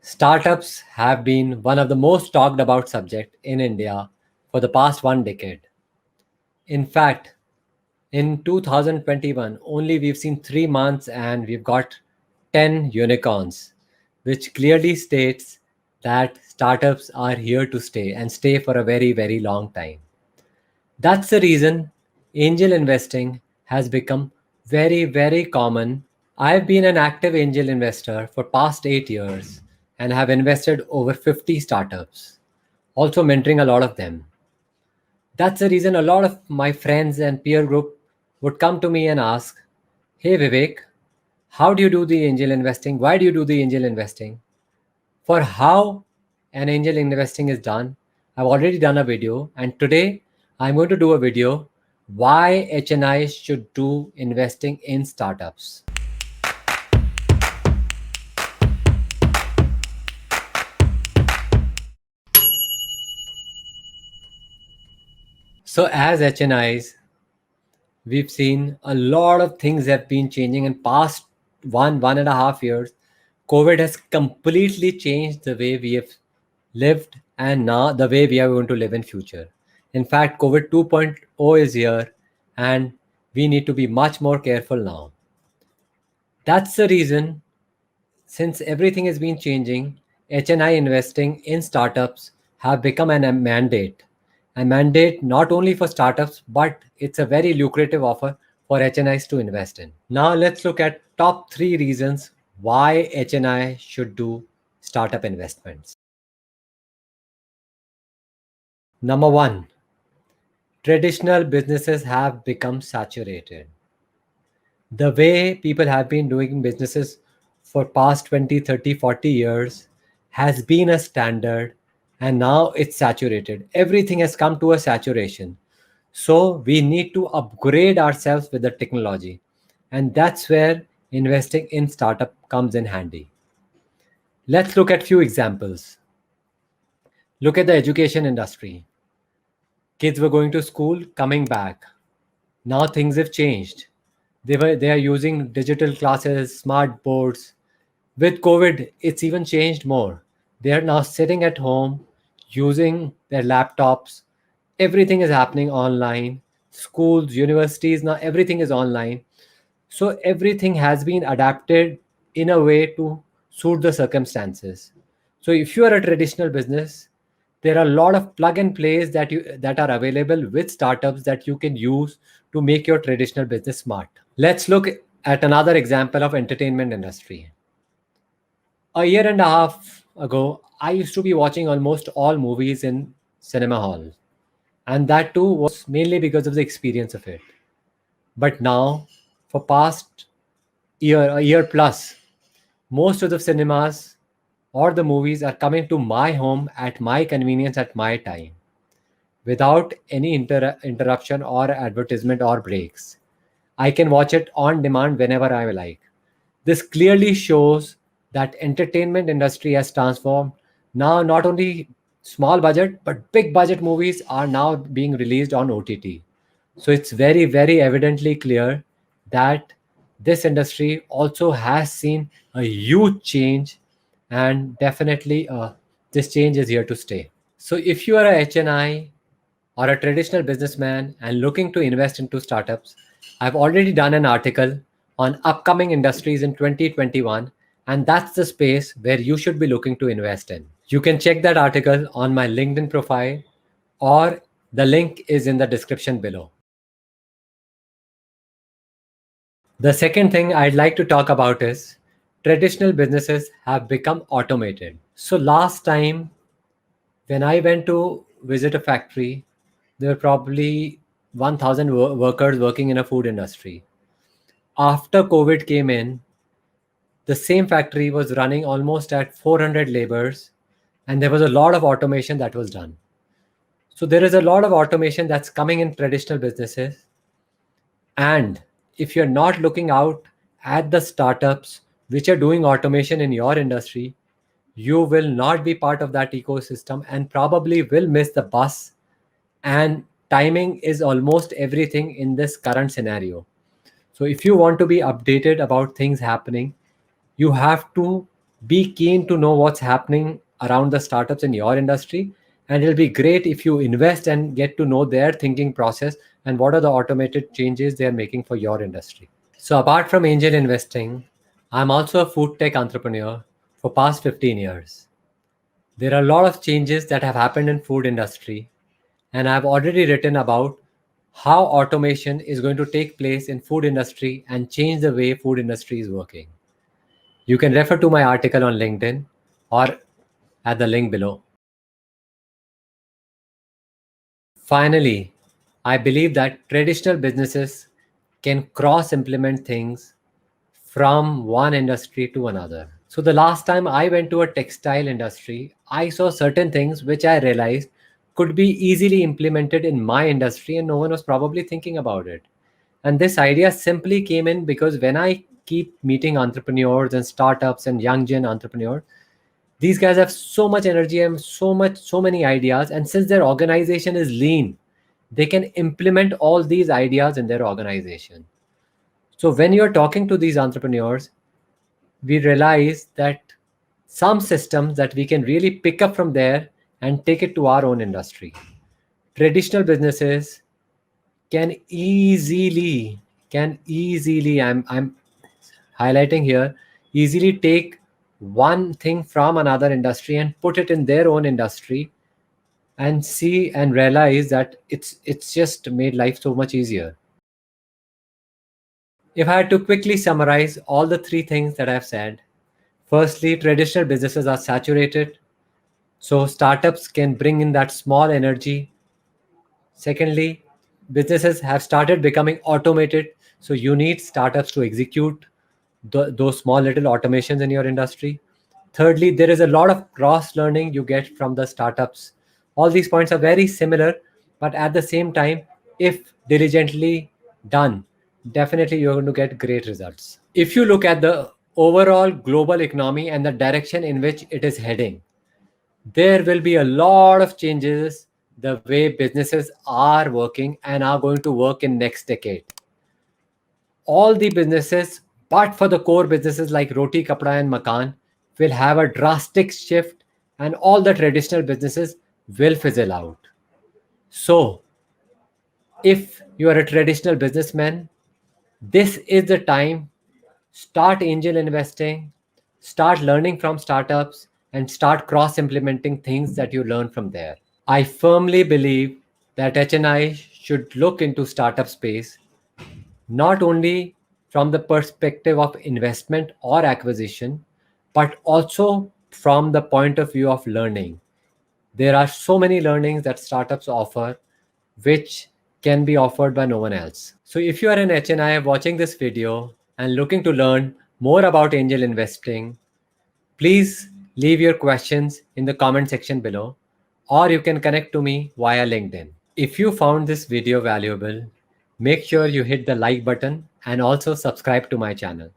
Startups have been one of the most talked about subject in India for the past one decade. In fact, in 2021, only we've seen 3 months and we've got 10 unicorns, which clearly states that startups are here to stay and stay for a very, very long time. That's the reason angel investing has become very, very common. I've been an active angel investor for past 8 years and have invested over 50 startups, also mentoring a lot of them. That's the reason a lot of my friends and peer group would come to me and ask, "Hey Vivek, how do you do the angel investing? Why do you do the angel investing?" For how an angel investing is done, I've already done a video, and today I'm going to do a video why HNI should do investing in startups. So as HNIs, we've seen a lot of things have been changing in past 1.5 years. COVID has completely changed the way we have lived and now the way we are going to live in future. In fact, COVID 2.0 is here and we need to be much more careful now. That's the reason, since everything has been changing, HNI investing in startups have become a mandate. A mandate not only for startups, but it's a very lucrative offer for HNIs to invest in. Now let's look at top 3 reasons why HNI should do startup investments. Number one, traditional businesses have become saturated. The way people have been doing businesses for past 20, 30, 40 years has been a standard, and now it's saturated. Everything has come to a saturation. So we need to upgrade ourselves with the technology. And that's where investing in startup comes in handy. Let's look at few examples. Look at the education industry. Kids were going to school, coming back. Now things have changed. They are using digital classes, smart boards. With COVID, it's even changed more. They are now sitting at home using their laptops. Everything is happening online. Schools, universities, now everything is online. So everything has been adapted in a way to suit the circumstances. So if you are a traditional business, there are a lot of plug and plays that are available with startups that you can use to make your traditional business smart. Let's look at another example of entertainment industry. A year and a half ago, I used to be watching almost all movies in cinema hall, and that too was mainly because of the experience of it. But now, for past a year plus, most of the cinemas or the movies are coming to my home at my convenience at my time without any interruption or advertisement or breaks. I can watch it on demand whenever I like. This clearly shows that entertainment industry has transformed. Now not only small budget but big budget movies are now being released on OTT. So it's very, very evidently clear that this industry also has seen a huge change, and definitely this change is here to stay. So if you are a HNI or a traditional businessman and looking to invest into startups, I've already done an article on upcoming industries in 2021, and that's the space where you should be looking to invest in. You can check that article on my LinkedIn profile, or the link is in the description below. The second thing I'd like to talk about is traditional businesses have become automated. So last time when I went to visit a factory, there were probably 1,000 workers working in a food industry. After COVID came in, the same factory was running almost at 400 laborers, and there was a lot of automation that was done. So there is a lot of automation that's coming in traditional businesses. And if you're not looking out at the startups which are doing automation in your industry, you will not be part of that ecosystem and probably will miss the bus. And timing is almost everything in this current scenario. So if you want to be updated about things happening, you have to Be keen to know what's happening around the startups in your industry, and it'll be great if you invest and get to know their thinking process and what are the automated changes they are making for your industry. So apart from angel investing, I'm also a food tech entrepreneur for past 15 years. There are a lot of changes that have happened in food industry, and I've already written about how automation is going to take place in food industry and change the way food industry is working. You can refer to my article on LinkedIn or at the link below. Finally, I believe that traditional businesses can cross implement things from one industry to another. So the last time I went to a textile industry, I saw certain things which I realized could be easily implemented in my industry and no one was probably thinking about it. And this idea simply came in because when I keep meeting entrepreneurs and startups and young gen entrepreneurs, these guys have so much energy and so many ideas, and since their organization is lean, they can implement all these ideas in their organization. So when you're talking to these entrepreneurs, we realize that some systems that we can really pick up from there and take it to our own industry. Traditional businesses can easily I'm highlighting here, easily take one thing from another industry and put it in their own industry and see and realize that it's just made life so much easier. If I had to quickly summarize all the three things that I've said, firstly, traditional businesses are saturated, so startups can bring in that small energy. Secondly, businesses have started becoming automated, so you need startups to execute those small little automations in your industry. Thirdly, there is a lot of cross learning you get from the startups. All these points are very similar, but at the same time, if diligently done, definitely you're going to get great results. If you look at the overall global economy and the direction in which it is heading, there will be a lot of changes the way businesses are working and are going to work in next decade. All the businesses, but for the core businesses like Roti, Kapda, and Makan, will have a drastic shift, and all the traditional businesses will fizzle out. So, if you are a traditional businessman, this is the time. Start angel investing, start learning from startups, and start cross implementing things that you learn from there. I firmly believe that HNI should look into startup space not only from the perspective of investment or acquisition, but also from the point of view of learning. There are so many learnings that startups offer which can be offered by no one else. So if you are an HNI watching this video and looking to learn more about angel investing, please leave your questions in the comment section below, or you can connect to me via LinkedIn. If you found this video valuable, make sure you hit the like button and also subscribe to my channel.